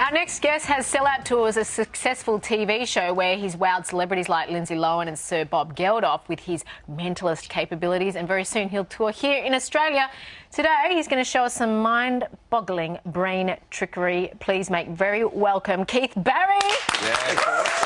Our next guest has sellout tours, a successful TV show where he's wowed celebrities like Lindsay Lohan and Sir Bob Geldof with his mentalist capabilities, and very soon he'll tour here in Australia. Today he's going to show us some mind-boggling brain trickery. Please make very welcome Keith Barry. Yes.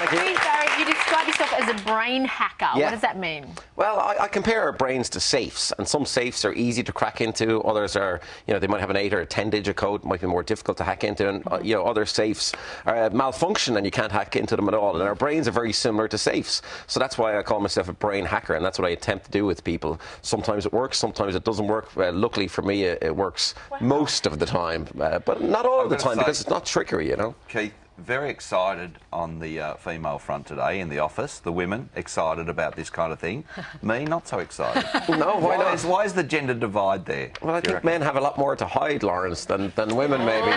Keith Barry, you describe yourself as a brain hacker. Yeah. What does that mean? Well, I compare our brains to safes, and some safes are easy to crack into. Others are, they might have an 8 or a 10-digit code, might be more difficult to hack into, and other safes malfunction and you can't hack into them at all. And our brains are very similar to safes, so that's why I call myself a brain hacker, and that's what I attempt to do with people. Sometimes it works, sometimes it doesn't work. Luckily for me, it works most of the time, but not all of the time, because it's not trickery, Keith, very excited on the female front today in the office. The women excited about this kind of thing. Me, not so excited. No, why not? Why is the gender divide there? Well, I think men have a lot more to hide, Lawrence, than women maybe.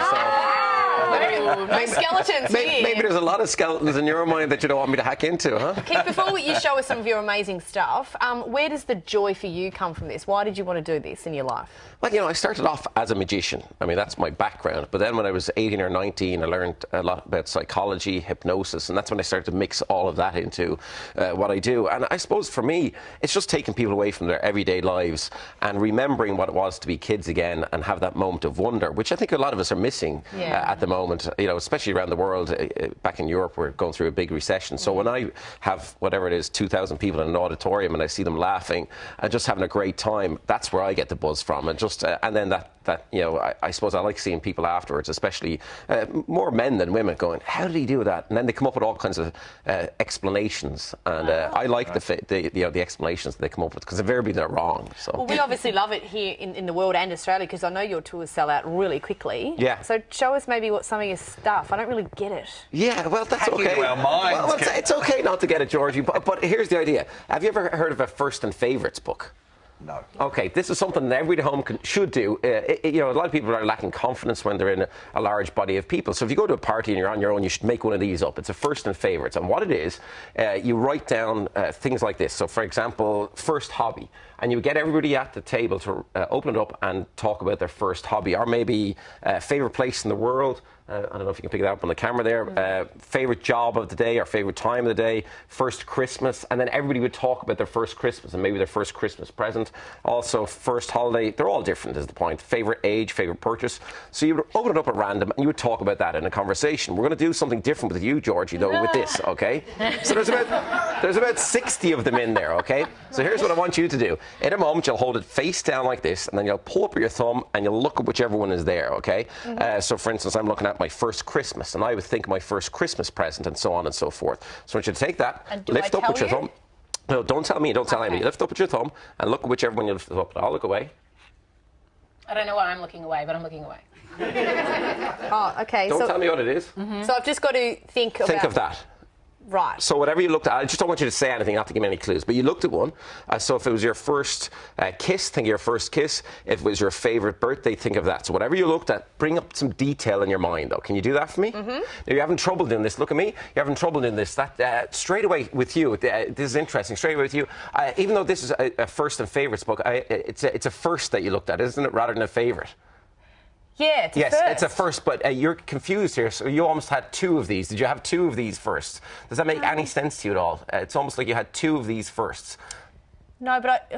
No skeletons here. Maybe there's a lot of skeletons in your mind that you don't want me to hack into, huh? Keith, before you show us some of your amazing stuff, where does the joy for you come from this? Why did you want to do this in your life? Well, I started off as a magician. I mean, that's my background. But then when I was 18 or 19, I learned a lot about psychology, hypnosis, and that's when I started to mix all of that into what I do. And I suppose for me, it's just taking people away from their everyday lives and remembering what it was to be kids again and have that moment of wonder, which I think a lot of us are missing at the moment, especially around the world. Back in Europe, we're going through a big recession. So when I have, whatever it is, 2,000 people in an auditorium and I see them laughing and just having a great time, that's where I get the buzz from. And then I suppose I like seeing people afterwards, especially more men than women, going, how did he do that? And then they come up with all kinds of explanations, and I like the explanations that they come up with, because invariably they're wrong. So. Well, we obviously love it here in the world and Australia, because I know your tours sell out really quickly. Yeah. So show us maybe what some of your stuff. I don't really get it. Yeah, well, that's okay. Into our minds, well, it's okay not to get it, Georgie. But here's the idea: have you ever heard of a first and favourites book? No. Okay, this is something that every home should do. A lot of people are lacking confidence when they're in a large body of people. So if you go to a party and you're on your own, you should make one of these up. It's a first and favourites. And what it is, you write down things like this. So, for example, first hobby. And you get everybody at the table to open it up and talk about their first hobby, or maybe favourite place in the world. I don't know if you can pick it up on the camera there. Favourite job of the day or favourite time of the day. First Christmas. And then everybody would talk about their first Christmas and maybe their first Christmas present. Also, first holiday. They're all different is the point. Favourite age, favourite purchase. So you would open it up at random and you would talk about that in a conversation. We're going to do something different with you, Georgie, though, with this, okay? So there's about 60 of them in there, okay? So here's what I want you to do. In a moment, you'll hold it face down like this, and then you'll pull up your thumb and you'll look at whichever one is there, okay? So, for instance, I'm looking at my first Christmas, and I would think my first Christmas present, and so on and so forth. So I want you to take that, lift up with your thumb. No, don't tell me, don't tell anybody. Lift up with your thumb and look at whichever one you lift up. I'll look away. I don't know why I'm looking away, but I'm looking away. Oh, okay. Don't tell me what it is. So I've just got to think of that. Right. So whatever you looked at, I just don't want you to say anything, not to give me any clues, but you looked at one. So if it was your first kiss, think of your first kiss. If it was your favourite birthday, think of that. So whatever you looked at, bring up some detail in your mind, though. Can you do that for me? Now, you're having trouble doing this. Look at me. You're having trouble doing this. That straight away with you, this is interesting, straight away with you, even though this is a first and favourites book, it's a first that you looked at, isn't it, rather than a favourite? Yeah, it's a first. It's a first, but you're confused here. So you almost had 2 of these. Did you have 2 of these firsts? Does that make any sense to you at all? It's almost like you had 2 of these firsts. No, but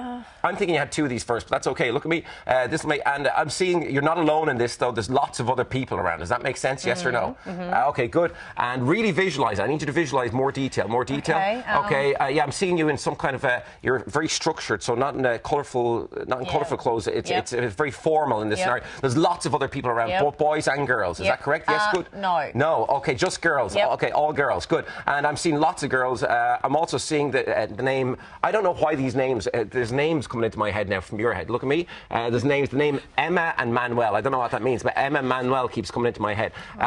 I'm thinking you had 2 of these first, but that's okay. Look at me. This will make, and I'm seeing you're not alone in this, though. There's lots of other people around. Does that make sense? Yes or no? Okay, good. And really visualise. I need you to visualise more detail. More detail. Okay. Yeah, I'm seeing you in some kind of you're very structured, so not in colourful, colourful clothes. It's very formal in this scenario. There's lots of other people around, both boys and girls. Is that correct? Yes, good. No. No. Okay, just girls. Okay, all girls. Good. And I'm seeing lots of girls. I'm also seeing the name. I don't know why these names. There's names coming into my head now from your head. Look at me. There's names. The name Emma and Manuel. I don't know what that means, but Emma and Manuel keeps coming into my head. You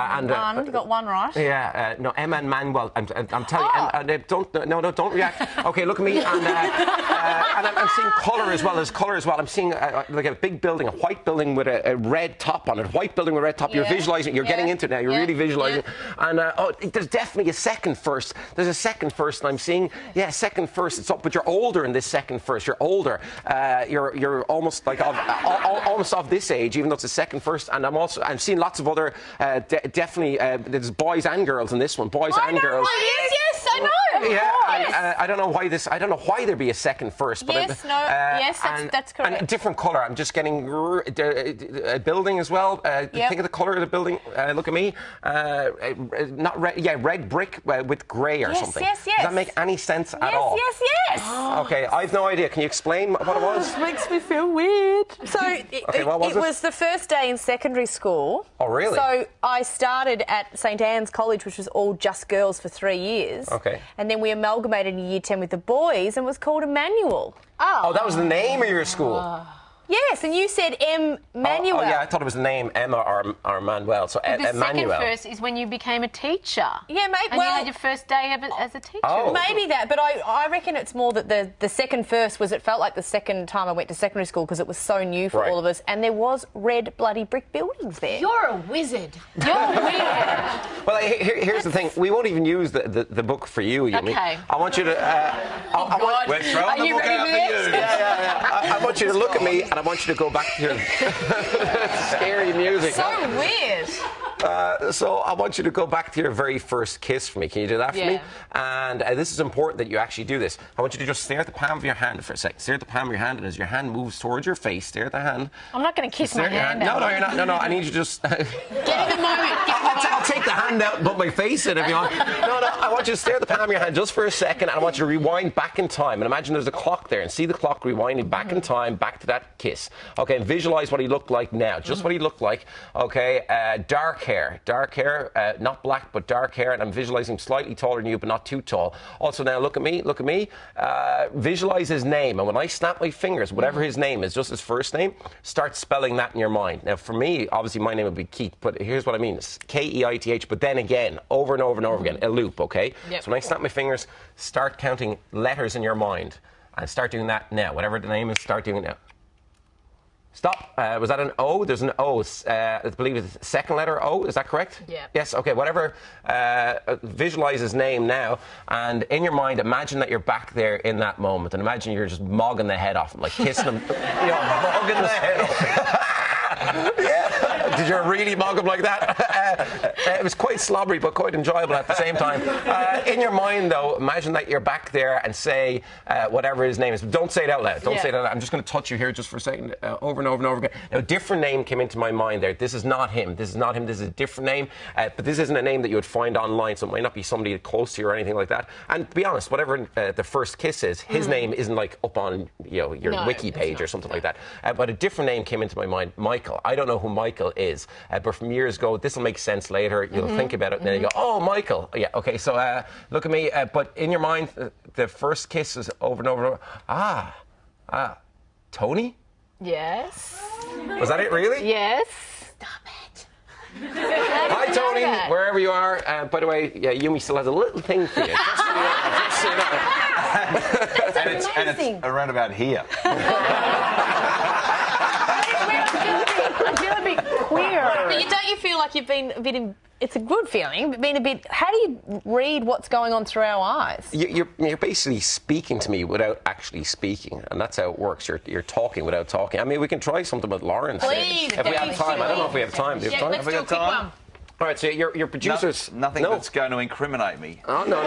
got one right. Yeah. No, Emma and Manuel. I'm telling you. Don't react. Okay, look at me. And I'm seeing colour as well. I'm seeing like a big building, a white building with a red top on it. White building with a red top. You're visualising. You're getting into it now. You're really visualising. And there's definitely a second first. There's a second first, and I'm seeing second first. It's up, but you're older in this second second first. You're older. You're almost like almost of this age, even though it's a second first. And I'm seeing lots of other definitely there's boys and girls in this one. Boys and girls. Yes, I know. Yeah, I don't know why this. I don't know why there'd be a second first. But That's correct. And a different colour. I'm just getting a building as well. Think of the colour of the building. Look at me. Not red. Yeah, red brick with grey or something. Yes. Does that make any sense at all? Yes. Okay, I've no idea. Can you explain what it was? This makes me feel weird. So it was the first day in secondary school. Oh, really? So I started at St Anne's College, which was all just girls for 3 years. Okay. And then we amalgamated in year 10 with the boys and was called Emmanuel. Oh, that was the name of your school. Yes, and you said Emmanuel. Oh, yeah, I thought it was the name Emma or Manuel. So The Emmanuel. second first is when you became a teacher. Yeah, mate. And you had your first day as a teacher. Oh. Maybe that, but I reckon it's more that the second first was it felt like the second time I went to secondary school because it was so new for all of us, and there was red bloody brick buildings there. You're a wizard. You're weird. Well, here's the thing. We won't even use the book for you, Yumi. Okay. I want you to... We're throwing the book out for you. I want you to look at me, and I want you to go back to your scary music. So weird. So I want you to go back to your very first kiss for me. Can you do that for me? And this is important that you actually do this. I want you to just stare at the palm of your hand for a second. Stare at the palm of your hand, and as your hand moves towards your face, stare at the hand. I'm not going to kiss my hand No, out. you're not. No, I need you to just... Get in the moment. I'll take the hand out and put my face in if you want. No, I want you to stare at the palm of your hand just for a second, and I want you to rewind back in time. And imagine there's a clock there, and see the clock rewinding back in time, back to that kiss. Okay, and visualize what he looked like now. Just what he looked like. Okay, dark hair, not black, but dark hair, and I'm visualizing him slightly taller than you, but not too tall. Also, now look at me. Visualize his name, and when I snap my fingers, whatever his name is, just his first name, start spelling that in your mind. Now, for me, obviously, my name would be Keith, but here's what I mean: it's Keith. But then again, over and over and over again, a loop. Okay. Yep. So when I snap my fingers, start counting letters in your mind, and start doing that now. Whatever the name is, start doing it now. Stop. Was that an O? There's an O. I believe it's the second letter O. Is that correct? Yeah. Yes. Okay. Whatever. Visualize his name now, and in your mind, imagine that you're back there in that moment, and imagine you're just mogging the head off him, like kissing him. Mogging the head off. Yeah. Did you really mog him like that? It was quite slobbery, but quite enjoyable at the same time. In your mind, though, imagine that you're back there and say whatever his name is. Don't say it out loud. Don't say it out loud. I'm just going to touch you here just for a second, over and over and over again. Now, a different name came into my mind there. This is not him. This is a different name. But this isn't a name that you would find online, so it might not be somebody close to you or anything like that. And to be honest, whatever the first kiss is, his name isn't like up on your wiki page or something like that. But a different name came into my mind, Michael. I don't know who Michael is, but from years ago, this will make sense later. You'll think about it, and then you go, oh, Michael. Yeah, okay, so look at me. But in your mind, the first kiss is over and over and over. Tony? Yes. Was that it, really? Yes. Stop it. Hi, Tony, wherever you are. By the way, Yumi still has a little thing for you. Just so you know. And it's around about here. I feel a bit queer. But don't you feel like you've been a bit... It's a good feeling, but being a bit... How do you read what's going on through our eyes? You're basically speaking to me without actually speaking, and that's how it works. You're talking without talking. I mean, we can try something with Lawrence. Please, if we have time. I don't know if we have time. Do you have time? Let's do a quick one. All right, so your producers... Nothing that's going to incriminate me. Oh, no.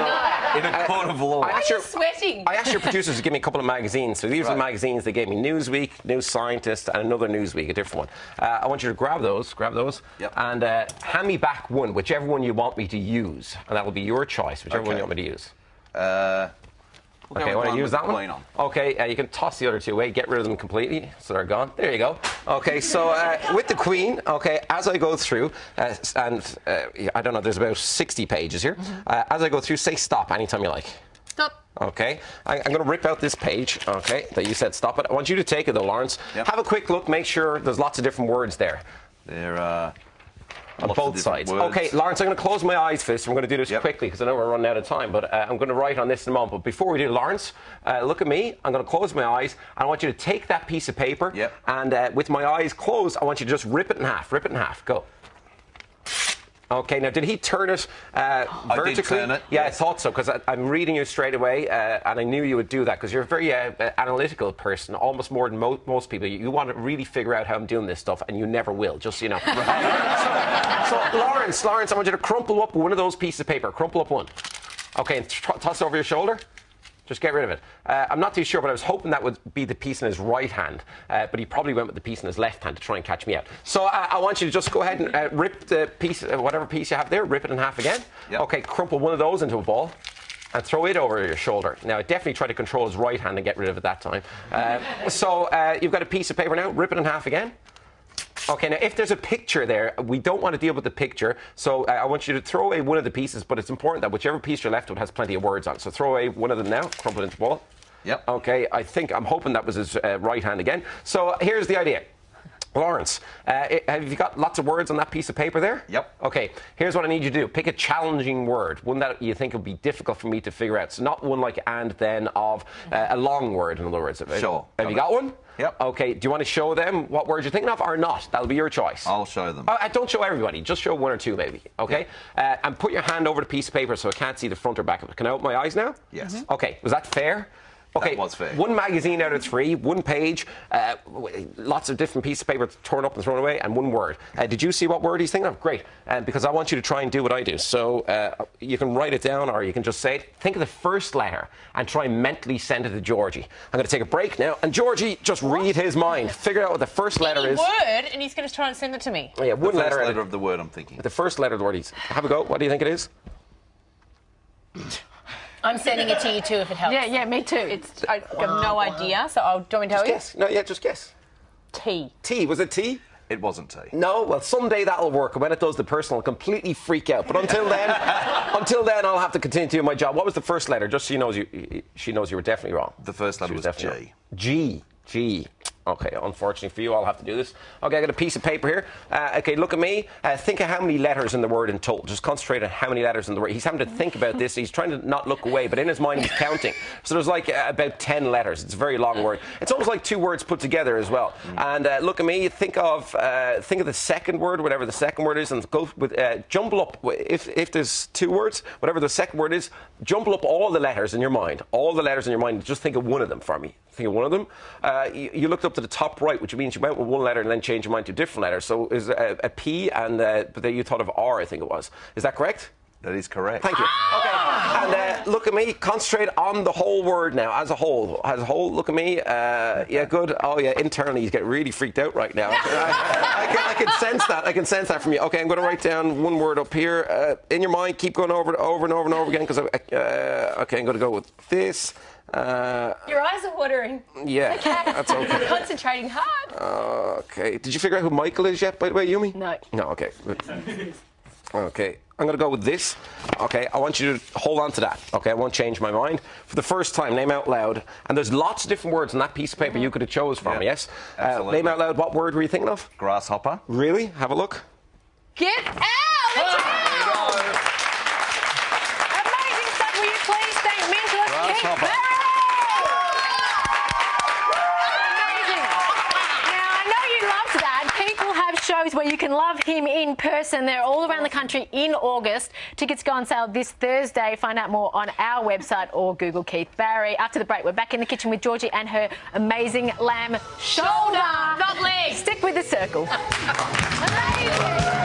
In a court of law. I Sweating. asked your producers to give me a couple of magazines. So these are the magazines they gave me: Newsweek, New Scientist, and another Newsweek, a different one. I want you to grab those, and hand me back one, whichever one you want me to use, and that will be your choice, whichever one you want me to use. Okay, want to use that one? Okay, you can toss the other two away, get rid of them completely, so they're gone. There you go. Okay, so with the Queen, okay, as I go through, and I don't know, there's about 60 pages here. As I go through, say stop anytime you like. Stop. Okay, I'm going to rip out this page, okay, that you said stop it. I want you to take it, though, Lawrence. Yep. Have a quick look, make sure there's lots of different words there. There on both sides. Words. Okay, Lawrence, I'm going to close my eyes for this. I'm going to do this quickly because I know we're running out of time, but I'm going to write on this in a moment. But before we do, Lawrence, look at me. I'm going to close my eyes. And I want you to take that piece of paper, and with my eyes closed, I want you to just rip it in half. Rip it in half. Go. Okay, now did he turn it vertically? I did turn it. Yeah, yes. I thought so, because I'm reading you straight away, and I knew you would do that, because you're a very analytical person, almost more than most people. You want to really figure out how I'm doing this stuff, and you never will, just so you know. So Lawrence, I want you to crumple up one of those pieces of paper. Crumple up one. Okay, and toss it over your shoulder. Just get rid of it. I'm not too sure, but I was hoping that would be the piece in his right hand. But he probably went with the piece in his left hand to try and catch me out. So I want you to just go ahead and rip the piece, whatever piece you have there, rip it in half again. Yep. Okay, crumple one of those into a ball and throw it over your shoulder. Now, I definitely try to control his right hand and get rid of it that time. So you've got a piece of paper now. Rip it in half again. Okay, now if there's a picture there, we don't want to deal with the picture, so I want you to throw away one of the pieces, but it's important that whichever piece you're left with has plenty of words on it. So throw away one of them now, crumple it into a ball. Yep. Okay, I'm hoping that was his right hand again. So here's the idea. Lawrence, have you got lots of words on that piece of paper there? Yep. Okay, here's what I need you to do. Pick a challenging word, one that you think would be difficult for me to figure out. So not one like and, then, of, a long word, in other words. Sure. Have you got one? Yep. Okay, do you want to show them what words you're thinking of or not? That'll be your choice. I'll show them. Don't show everybody, just show one or two maybe, okay? Yep. And put your hand over the piece of paper so I can't see the front or back of it. Can I open my eyes now? Yes. Mm-hmm. Okay, was that fair? Okay, That was fair. One magazine out of 3, one page, lots of different pieces of paper torn up and thrown away, and one word. Did you see what word he's thinking of? Great, because I want you to try and do what I do. So you can write it down or you can just say it. Think of the first letter and try and mentally send it to Georgie. I'm going to take a break now, and Georgie, just read his mind. Figure out what the first letter is. Word, and he's going to try and send it to me. Yeah, one The first letter. letter of the word I'm thinking. The first letter of the word. Have a go. What do you think it is? I'm sending it to you too if it helps. Yeah, me too. I have no idea, so do you want me to tell you? Guess. No, yeah, just guess. T. T. Was it T? It wasn't tea. No, well, someday that'll work. And when it does, the person will completely freak out. But until then, I'll have to continue to do my job. What was the first letter? Just so she knows you were definitely wrong. The first letter was definitely G. wrong. G. G. Okay, unfortunately for you, I'll have to do this. Okay, I got a piece of paper here. Okay, look at me. Think of how many letters in the word in total. Just concentrate on how many letters in the word. He's having to think about this. He's trying to not look away, but in his mind he's counting. So there's like about 10 letters. It's a very long word. It's almost like 2 words put together as well. And look at me. Think of the second word, whatever the second word is, and go with jumble up. If there's 2 words, whatever the second word is, jumble up all the letters in your mind. All the letters in your mind. Just think of one of them for me. Think of one of them. You looked up to the top right, which means you went with one letter and then changed your mind to a different letter. So is a P, and but then you thought of R, I think it was. Is that correct? That is correct. Thank you. Okay. And look at me. Concentrate on the whole word now, as a whole. As a whole, look at me. Yeah, good. Oh, yeah, internally he's getting really freaked out right now. I can sense that. I can sense that from you. Okay, I'm going to write down one word up here. In your mind, keep going over and over and over again, because okay, I'm going to go with this. Your eyes are watering. Yeah, that's okay. Concentrating hard. Okay. Did you figure out who Michael is yet, by the way, Yumi? No. No, okay. Okay. I'm going to go with this. Okay. I want you to hold on to that. Okay. I won't change my mind. For the first time, name out loud. And there's lots of different words on that piece of paper you could have chose from, yes? Absolutely. Name out loud. What word were you thinking of? Grasshopper. Really? Have a look. Get out! Amazing stuff. Will you please thank Mentalist Keith Grasshopper. Barry? Amazing. Now, I know you loved that. Keith will have shows where you can love him in person. They're all around the country in August. Tickets go on sale this Thursday. Find out more on our website or Google Keith Barry. After the break, we're back in the kitchen with Georgie and her amazing lamb shoulder. Not legs. Stick with the circle. Amazing.